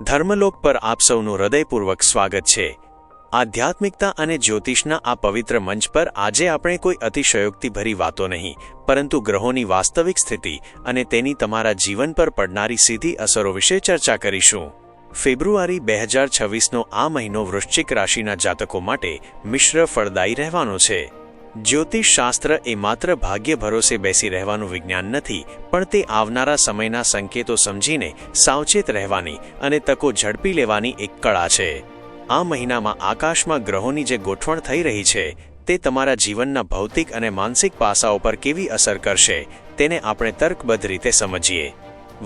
ધર્મલોક પર આપ સૌનું હૃદયપૂર્વક સ્વાગત છે। આધ્યાત્મિકતા અને જ્યોતિષના આ પવિત્ર મંચ પર આજે આપણે કોઈ અતિશયોક્તિભરી વાતો નહીં, પરંતુ ગ્રહોની વાસ્તવિક સ્થિતિ અને તેની તમારા જીવન પર પડનારી સીધી અસરો વિશે ચર્ચા કરીશું। ફેબ્રુઆરી 2026નો આ મહિનો વૃશ્ચિક રાશિના જાતકો માટે મિશ્ર ફળદાયી રહેવાનો છે। જ્યોતિષ શાસ્ત્ર એ માત્ર ભાગ્ય ભરોસે બેસી રહેવાનું વિજ્ઞાન નથી, પણ તે આવનારા સમયના સંકેતો સમજીને સાવચેત રહેવાની અને તકો ઝડપી લેવાની એક કળા છે। આ મહિનામાં આકાશમાં ગ્રહોની જે ગોઠવણ થઈ રહી છે તે તમારા જીવનના ભૌતિક અને માનસિક પાસાઓ પર કેવી અસર કરશે તેને આપણે તર્કબદ્ધ રીતે સમજીએ।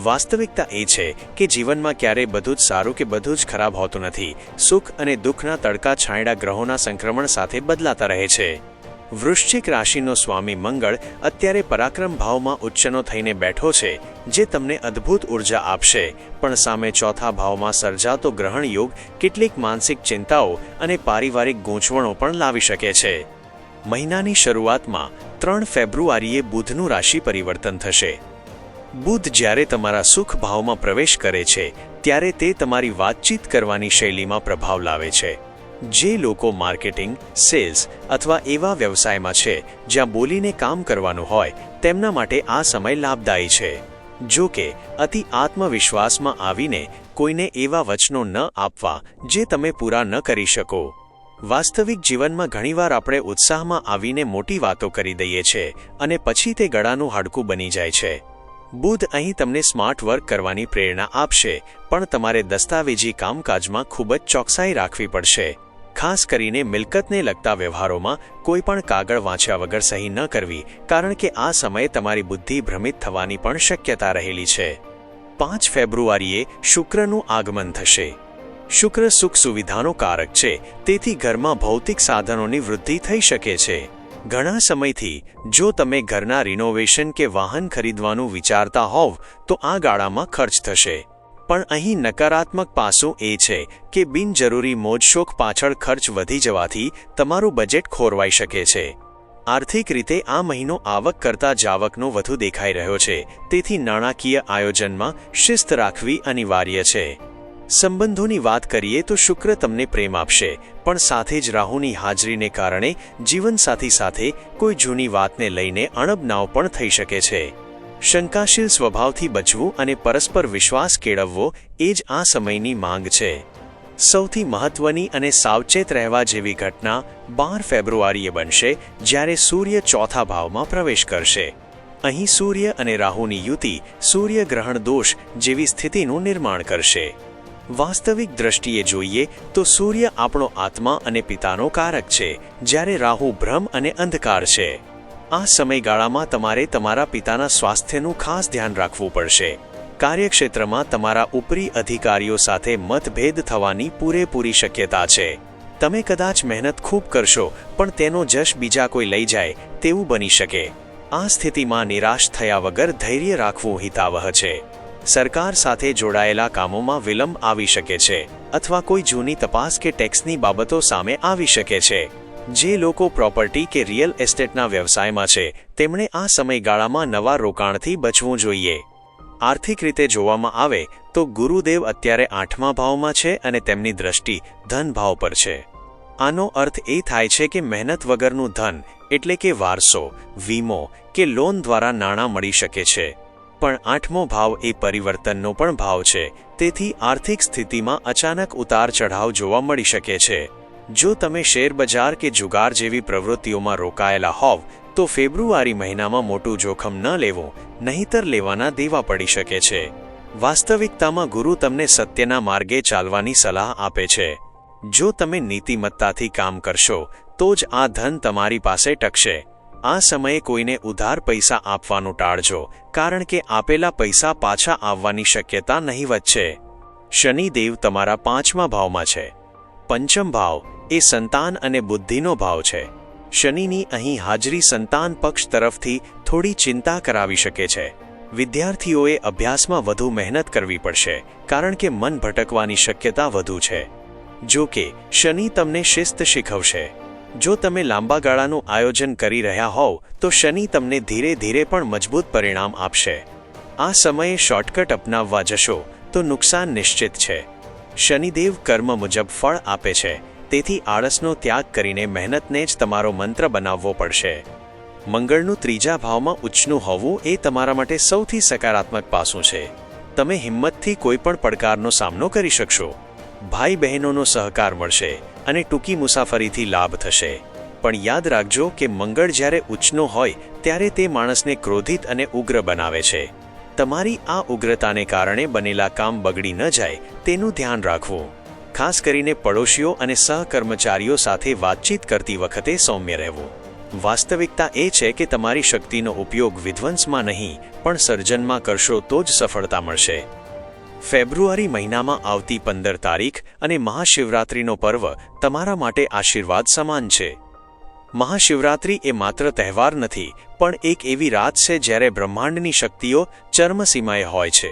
વાસ્તવિકતા એ છે કે જીવનમાં ક્યારેય બધું જ સારું કે બધું જ ખરાબ હોતું નથી। સુખ અને દુઃખના તડકા છાંયડા ગ્રહોના સંક્રમણ સાથે બદલાતા રહે છે। વૃશ્ચિક રાશિનો સ્વામી મંગળ અત્યારે પરાક્રમ ભાવમાં ઉચ્ચનો થઈને બેઠો છે, જે તમને અદ્ભુત ઉર્જા આપશે, પણ સામે ચોથા ભાવમાં સર્જાતો ગ્રહણ યોગ કેટલીક માનસિક ચિંતાઓ અને પારિવારિક ગૂંચવણો પણ લાવી શકે છે। મહિનાની શરૂઆતમાં 3 ફેબ્રુઆરીએ બુધનું રાશિ પરિવર્તન થશે। બુધ જ્યારે તમારા સુખ ભાવમાં પ્રવેશ કરે છે ત્યારે તે તમારી વાતચીત કરવાની શૈલીમાં પ્રભાવ લાવે છે। જે લોકો માર્કેટિંગ, સેલ્સ અથવા એવા વ્યવસાયમાં છે જ્યાં બોલીને કામ કરવાનું હોય તેમના માટે આ સમય લાભદાયી છે। જો કે અતિ આત્મવિશ્વાસમાં આવીને કોઈને એવા વચનો ન આપવા જે તમે પૂરા ન કરી શકો। વાસ્તવિક જીવનમાં ઘણીવાર આપણે ઉત્સાહમાં આવીને મોટી વાતો કરી દઈએ છીએ અને પછી તે ગળાનું હાડકું બની જાય છે। બુધ અહીં તમને સ્માર્ટ વર્ક કરવાની પ્રેરણા આપશે, પણ તમારે દસ્તાવેજી કામકાજમાં ખૂબ જ ચોકસાઈ રાખવી પડશે। ખાસ કરીને મિલકતને લગતા વ્યવહારોમાં કોઈ પણ કાગળ વાંચ્યા વગર સહી ન કરવી, કારણ કે આ સમયે તમારી બુદ્ધિ ભ્રમિત થવાની પણ શક્યતા રહેલી છે। 5 ફેબ્રુઆરીએ શુક્રનું આગમન થશે। શુક્ર સુખ સુવિધાનો કારક છે, તેથી ઘરમાં ભૌતિક સાધનોની વૃદ્ધિ થઈ શકે છે। ઘણા સમયથી જો તમે ઘરના રિનોવેશન કે વાહન ખરીદવાનું વિચારતા હોવ તો આ ગાળામાં ખર્ચ થશે, પણ અહીં નકારાત્મક પાસું એ છે કે બિનજરૂરી મોજશોખ પાછળ ખર્ચ વધી જવાથી તમારું બજેટ ખોરવાઈ શકે છે। આર્થિક રીતે આ મહિનો આવક કરતાં જાવકનો વધુ દેખાઈ રહ્યો છે, તેથી નાણાકીય આયોજનમાં શિસ્ત રાખવી અનિવાર્ય છે। સંબંધોની વાત કરીએ તો શુક્ર તમને પ્રેમ આપશે, પણ સાથે જ રાહુની હાજરીને કારણે જીવનસાથી સાથે કોઈ જૂની વાતને લઈને અણબનાવ પણ થઈ શકે છે। શંકાશીલ સ્વભાવથી બચવું અને પરસ્પર વિશ્વાસ કેળવવો એ જ આ સમયની માંગ છે। સૌથી મહત્વની અને સાવચેત રહેવા જેવી ઘટના 12 ફેબ્રુઆરીએ બનશે, જ્યારે સૂર્ય ચોથા ભાવમાં પ્રવેશ કરશે। અહીં સૂર્ય અને રાહુની યુતિ સૂર્યગ્રહણ દોષ જેવી સ્થિતિનું નિર્માણ કરશે। વાસ્તવિક દ્રષ્ટિએ જોઈએ તો સૂર્ય આપણો આત્મા અને પિતાનો કારક છે, જ્યારે રાહુ ભ્રમ અને અંધકાર છે। આ સમયગાળામાં તમારે તમારા પિતાના સ્વાસ્થ્યનું ખાસ ધ્યાન રાખવું પડશે। કાર્યક્ષેત્રમાં તમારા ઉપરી અધિકારીઓ સાથે મતભેદ થવાની પૂરેપૂરી શક્યતા છે। તમે કદાચ મહેનત ખૂબ કરશો, પણ તેનો જશ બીજા કોઈ લઈ જાય તેવું બની શકે। આ સ્થિતિમાં નિરાશ થયા વગર ધૈર્ય રાખવું હિતાવહ છે। સરકાર સાથે જોડાયેલા કામોમાં વિલંબ આવી શકે છે, અથવા કોઈ જૂની તપાસ કે ટેક્સની બાબતો સામે આવી શકે છે। જે લોકો પ્રોપર્ટી કે રિયલ એસ્ટેટના વ્યવસાયમાં છે તેમણે આ સમયગાળામાં નવા રોકાણથી બચવું જોઈએ। આર્થિક રીતે જોવામાં આવે તો ગુરુદેવ અત્યારે 8મા ભાવમાં છે અને તેમની દ્રષ્ટિ ધન ભાવ પર છે। આનો અર્થ એ થાય છે કે મહેનત વગરનું ધન, એટલે કે વારસો, વીમો કે લોન દ્વારા નાણાં મળી શકે છે, પણ 8મો ભાવ એ પરિવર્તનનો પણ ભાવ છે, તેથી આર્થિક સ્થિતિમાં અચાનક ઉતાર ચઢાવ જોવા મળી શકે છે। જો તમે શેરબજાર કે જુગાર જેવી પ્રવૃત્તિઓમાં રોકાયેલા હોવ તો ફેબ્રુઆરી મહિનામાં મોટું જોખમ ન લેવું, નહીંતર લેવાના દેવા પડી શકે છે। વાસ્તવિકતામાં ગુરુ તમને સત્યના માર્ગે ચાલવાની સલાહ આપે છે। જો તમે નીતિમત્તાથી કામ કરશો તો જ આ ધન તમારી પાસે ટકશે। આ સમયે કોઈને ઉધાર પૈસા આપવાનું ટાળજો, કારણ કે આપેલા પૈસા પાછા આવવાની શક્યતા નહીવત છે। શનિદેવ તમારા 5મા ભાવમાં છે। 5મ ભાવ એ સંતાન અને બુદ્ધિનો ભાવ છે। શનિની અહીં હાજરી સંતાન પક્ષ તરફથી થોડી ચિંતા કરાવી શકે છે। વિદ્યાર્થીઓએ અભ્યાસમાં વધુ મહેનત કરવી પડશે, કારણ કે મન ભટકવાની શક્યતા વધુ છે। જો કે શનિ તમને શિસ્ત શીખવશે। જો તમે લાંબા ગાળાનું આયોજન કરી રહ્યા હોવ તો શનિ તમને ધીરે ધીરે પણ મજબૂત પરિણામ આપશે। આ સમયે શોર્ટકટ અપનાવવા જશો તો નુકસાન નિશ્ચિત છે। શનિદેવ કર્મ મુજબ ફળ આપે છે, તેથી આળસનો ત્યાગ કરીને મહેનતને જ તમારો મંત્ર બનાવવો પડશે. મંગળનું ત્રીજા ભાવમાં ઉચ્ચનું હોવું એ તમારા માટે સૌથી સકારાત્મક પાસું છે. તમે હિંમતથી કોઈપણ પડકારનો સામનો કરી શકશો. ભાઈ બહેનોનો સહકાર મળશે અને ટૂંકી મુસાફરીથી લાભ થશે. પણ યાદ રાખજો કે મંગળ જ્યારે ઉચ્ચનો હોય ત્યારે તે માણસને ક્રોધિત અને ઉગ્ર બનાવે છે. તમારી આ ઉગ્રતાને કારણે બનેલા કામ બગડી ન જાય તેનું ધ્યાન રાખવું. ખાસ કરીને પડોશીઓ અને સહકર્મચારીઓ સાથે વાતચીત કરતી વખતે સૌમ્ય રહેવું. વાસ્તવિકતા એ છે કે તમારી શક્તિનો ઉપયોગ વિધ્વંસમાં નહીં પણ સર્જનમાં કરશો તો જ સફળતા મળશે. ફેબ્રુઆરી મહિનામાં આવતી 15 તારીખ અને મહાશિવરાત્રિનો પર્વ તમારા માટે આશીર્વાદ સમાન છે. મહાશિવરાત્રિ એ માત્ર તહેવાર નથી પણ એક એવી રાત છે જ્યારે બ્રહ્માંડની શક્તિઓ ચરમસીમાએ હોય છે.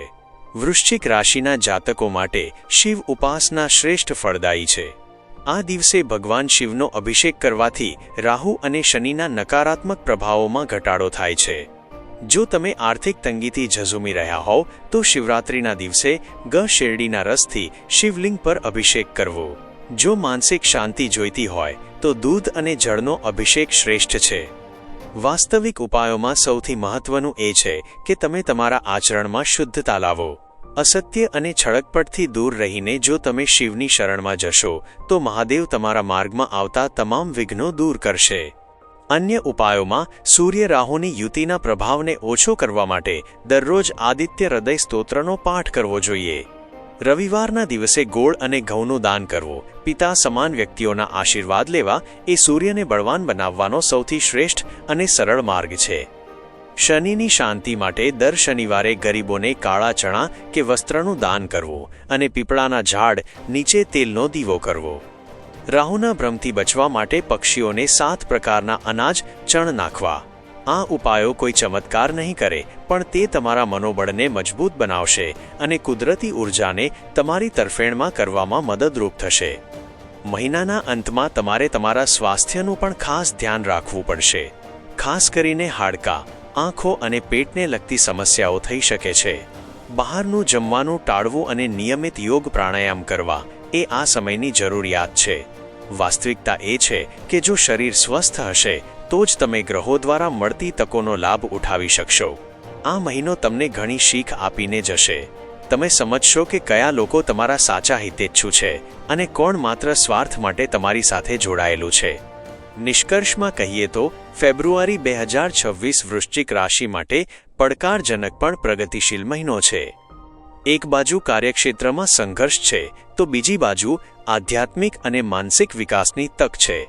વૃશ્ચિક રાશિના જાતકો માટે શિવ ઉપાસના શ્રેષ્ઠ ફળદાયી છે. આ દિવસે ભગવાન શિવનો અભિષેક કરવાથી રાહુ અને શનિના નકારાત્મક પ્રભાવોમાં ઘટાડો થાય છે. જો તમે આર્થિક તંગીથી ઝઝૂમી રહ્યા હોવ તો શિવરાત્રિના દિવસે શેરડીના રસથી શિવલિંગ પર અભિષેક કરવો. જો માનસિક શાંતિ જોઈતી હોય તો દૂધ અને જળનો અભિષેક શ્રેષ્ઠ છે. વાસ્તવિક ઉપાયોમાં સૌથી મહત્વનું એ છે કે તમે તમારા આચરણમાં શુદ્ધતા લાવો. અસત્ય અને છળકપટથી દૂર રહીને જો તમે શિવની શરણમાં જશો તો મહાદેવ તમારા માર્ગમાં આવતા તમામ વિઘ્નો દૂર કરશે. અન્ય ઉપાયોમાં સૂર્ય રાહુની યુતિના પ્રભાવને ઓછો કરવા માટે દરરોજ આદિત્ય હૃદય સ્તોત્રનો પાઠ કરવો જોઈએ. રવિવારના દિવસે ગોળ અને ઘઉંનું દાન કરવું, પિતા સમાન વ્યક્તિઓના આશીર્વાદ લેવા એ સૂર્યને બળવાન બનાવવાનો સૌથી શ્રેષ્ઠ અને સરળ માર્ગ છે. શનિની શાંતિ માટે દર શનિવારે ગરીબોને કાળા ચણા કે વસ્ત્રનું દાન કરવું અને પીપળાના ઝાડ નીચે તેલનો દીવો કરવો. રાહુના ભ્રમથી બચવા માટે પક્ષીઓને 7 પ્રકારના અનાજ ચણ નાખવા. આ ઉપાયો કોઈ ચમત્કાર નહીં કરે પણ તે તમારા મનોબળને મજબૂત બનાવશે અને કુદરતી ઊર્જાને તમારી તરફેણમાં કરવામાં મદદરૂપ થશે. મહિનાના અંતમાં તમારે તમારા સ્વાસ્થ્યનું પણ ખાસ ધ્યાન રાખવું પડશે. ખાસ કરીને હાડકાં, આંખો અને પેટને લગતી સમસ્યાઓ થઈ શકે છે. બહારનું જમવાનું ટાળવું અને નિયમિત યોગ પ્રાણાયામ કરવા એ આ સમયની જરૂરિયાત છે. વાસ્તવિકતા એ છે કે જો શરીર સ્વસ્થ હશે તો જ તમે ગ્રહો દ્વારા મળતી તકોનો લાભ ઉઠાવી શકશો. આ મહિનો તમને ઘણી શીખ આપીને જશે. તમે સમજશો કે કયા લોકો તમારા સાચા હિતેચ્છુ છે અને કોણ માત્ર સ્વાર્થ માટે તમારી સાથે જોડાયેલું છે. નિષ્કર્ષમાં કહીએ તો ફેબ્રુઆરી 2026 વૃશ્ચિક રાશિ માટે પડકારજનક પણ પ્રગતિશીલ મહિનો છે. એક બાજુ કાર્યક્ષેત્રમાં સંઘર્ષ છે તો બીજી બાજુ આધ્યાત્મિક અને માનસિક વિકાસની તક છે.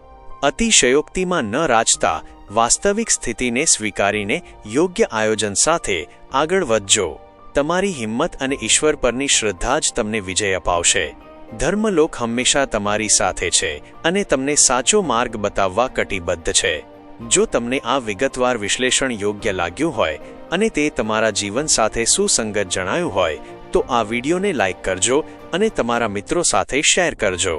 અતિશયોક્તિમાં ન રાચતા વાસ્તવિક સ્થિતિને સ્વીકારીને યોગ્ય આયોજન સાથે આગળ વધજો. તમારી હિંમત અને ઈશ્વર પરની શ્રદ્ધા જ તમને વિજય અપાવશે. ધર્મલોક હંમેશા તમારી સાથે છે અને તમને સાચો માર્ગ બતાવવા કટિબદ્ધ છે. જો તમને આ વિગતવાર વિશ્લેષણ યોગ્ય લાગ્યું હોય અને તે તમારા જીવન સાથે સુસંગત જણાયું હોય તો આ વિડીયોને લાઇક કરજો અને તમારા મિત્રો સાથે શેર કરજો.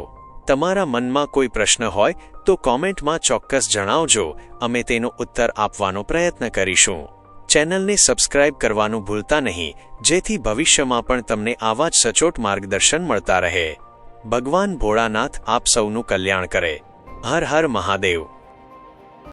તમારા મનમાં કોઈ પ્રશ્ન હોય તો કોમેન્ટમાં ચોક્કસ જણાવજો. અમે તેનો ઉત્તર આપવાનો પ્રયત્ન કરીશું. ચેનલને સબસ્ક્રાઇબ કરવાનું ભૂલતા નહીં જેથી ભવિષ્યમાં પણ તમને આવા જ સચોટ માર્ગદર્શન મળતા રહે. ભગવાન ભોળાનાથ આપ સૌનું કલ્યાણ કરે. હર હર મહાદેવ.